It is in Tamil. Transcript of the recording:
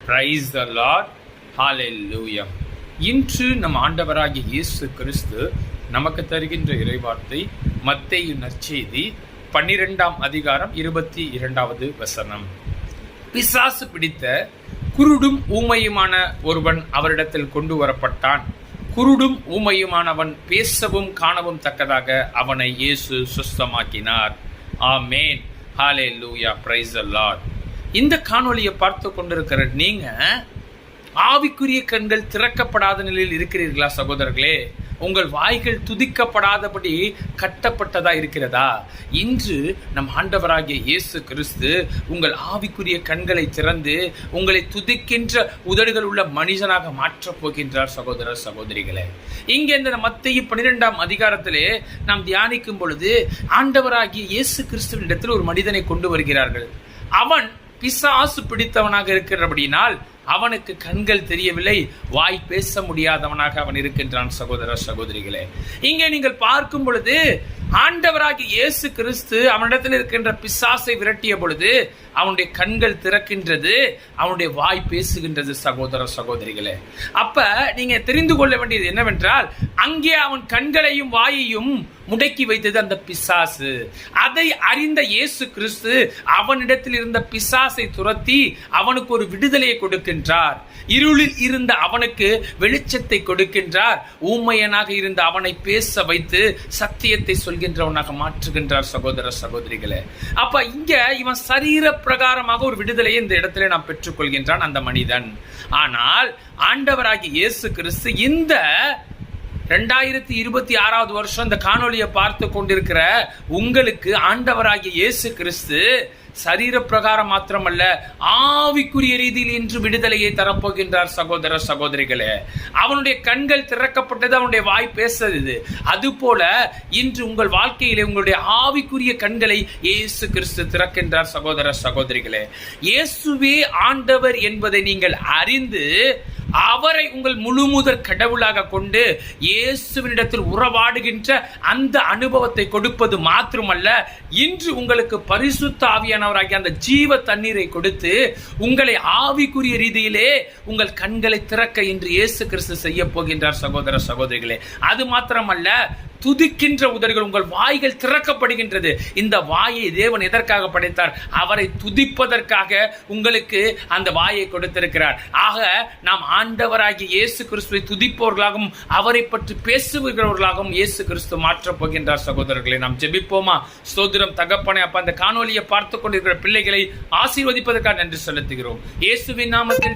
Praise the Lord. ஹalleluya. இன்று நம் ஆண்டவராகிய இயேசு கிறிஸ்து நமக்கு தருகின்ற இறைவார்த்தை மத்தேயு நற்செய்தி 12ஆம் அதிகாரம் 22வது வசனம். பிசாசு பிடித்த குருடும் ஊமையுமான ஒருவன் அவரிடத்தில் கொண்டு வரப்பட்டான். குருடும் ஊமையுமானவன் பேசவும் காணவும் தக்கதாக அவனை இயேசு சுஸ்தமாக்கினார். ஆமேன். ஹalleluya. Praise the Lord. இந்த காணொளியை பார்த்து கொண்டிருக்கிற நீங்க ஆவிக்குரிய கண்கள் திறக்கப்படாத நிலையில் இருக்கிறீர்களா சகோதரர்களே? உங்கள் வாய்கள் துதிக்கப்படாதபடி கட்டப்பட்டதா இருக்கிறதா? இன்று நம் ஆண்டவராகிய இயேசு கிறிஸ்து உங்கள் ஆவிக்குரிய கண்களை திறந்து உங்களை துதிக்கின்ற உதடுகள் உள்ள மனிதனாக மாற்றப் போகின்றார். சகோதர சகோதரிகளே, இங்கே இந்த மத்தேயு 12ஆம் அதிகாரத்திலே நாம் தியானிக்கும் பொழுது ஆண்டவராகிய இயேசு கிறிஸ்துவின் இடத்தில் ஒரு மனிதனை கொண்டு வருகிறார்கள். அவன் பிசாசு பிடித்தவனாக இருக்கிறபடினால் அவனுக்கு கண்கள் தெரியவில்லை, வாய் பேச முடியாதவனாக அவன் இருக்கின்றான். சகோதர சகோதரிகளே, இங்கே நீங்கள் பார்க்கும் பொழுது ஆண்டவராகிய இயேசு கிறிஸ்து அவனிடத்தில் இருக்கின்ற பிசாசை விரட்டிய பொழுது அவனுடைய கண்கள் திறக்கின்றது, அவனுடைய வாய் பேசுகின்றது. சகோதர சகோதரிகளே, அப்ப நீங்க தெரிந்து கொள்ள வேண்டியது என்னவென்றால், அங்கே அவன் கண்களையும் வாயையும் முடக்கி வைத்தது அந்த பிசாசு. அதை அறிந்த இயேசு கிறிஸ்து அவனிடத்தில் இருந்த பிசாசை துரத்தி அவனுக்கு ஒரு விடுதலையை கொடுக்கின்றார். இருளில் இருந்த அவனுக்கு வெளிச்சத்தை கொடுக்கின்றார். ஊமையனாக இருந்த அவனை பேச வைத்து சத்தியத்தை சொல்கின்றவனாக மாற்றுகின்றார். சகோதர சகோதரிகளே, அப்ப இங்க இவன் சரீர பிரகாரமாக ஒரு விடுதலையை இந்த இடத்துல நாம் பெற்றுக்கொள்கின்றான் அந்த மனிதன். ஆனால் ஆண்டவராகிய இயேசு கிறிஸ்து இந்த 2026வது வருஷம் இந்த காணொலியை பார்த்து கொண்டிருக்கிற உங்களுக்கு ஆண்டவராகிய இயேசு கிறிஸ்து சரீர பிரகாரம் மாத்திரமல்ல, ஆவிக்குரிய ரீதியில் இன்று விடுதலையை தரப்போகின்றார். சகோதர சகோதரிகளே, அவனுடைய கண்கள் திறக்கப்பட்டது, அவனுடைய வாய் பேசுது. அதுபோல இன்று உங்கள் வாழ்க்கையிலே உங்களுடைய ஆவிக்குரிய கண்களை இயேசு கிறிஸ்து திறக்கின்றார். சகோதர சகோதரிகளே, இயேசுவே ஆண்டவர் என்பதை நீங்கள் அறிந்து அவரை உங்கள் முழுமுதற் கடவுளாக கொண்டு இயேசுவினிடத்தில் உறவாடுகின்ற அந்த அனுபவத்தை கொடுப்பது மாத்திரமல்ல, இன்று உங்களுக்கு பரிசுத்த ஆவியானவராகிய அந்த ஜீவ தண்ணீரை கொடுத்து உங்களை ஆவிக்குரிய ரீதியிலே உங்கள் கண்களை திறக்க இன்று இயேசு கிறிஸ்து செய்ய போகின்றார். சகோதர சகோதரிகளே, அது மாத்திரமல்ல, துதிக்கின்ற உதடுகள், உங்கள் வாய்கள் திறக்கப்படுகின்றது. இந்த வாயை தேவன் எதற்காக படைத்தார்? அவரை துதிப்பதற்காக உங்களுக்கு அந்த வாயை கொடுத்திருக்கிறார். ஆக நாம் ஆண்டவராகிய இயேசு கிறிஸ்துவை துதிப்பவர்களாகவும் அவரை பற்றி பேசுகிறவர்களாகவும் இயேசு கிறிஸ்து மாற்றப் போகின்றார். சகோதரர்களை, நாம் ஜெபிப்போமா? ஸ்தோத்திரம் தகப்பனே, அப்ப அந்த காணொலியை பார்த்து கொண்டிருக்கிற பிள்ளைகளை ஆசீர்வதிப்பதற்காக நன்றி செலுத்துகிறோம். இயேசுவின் நாமத்தில்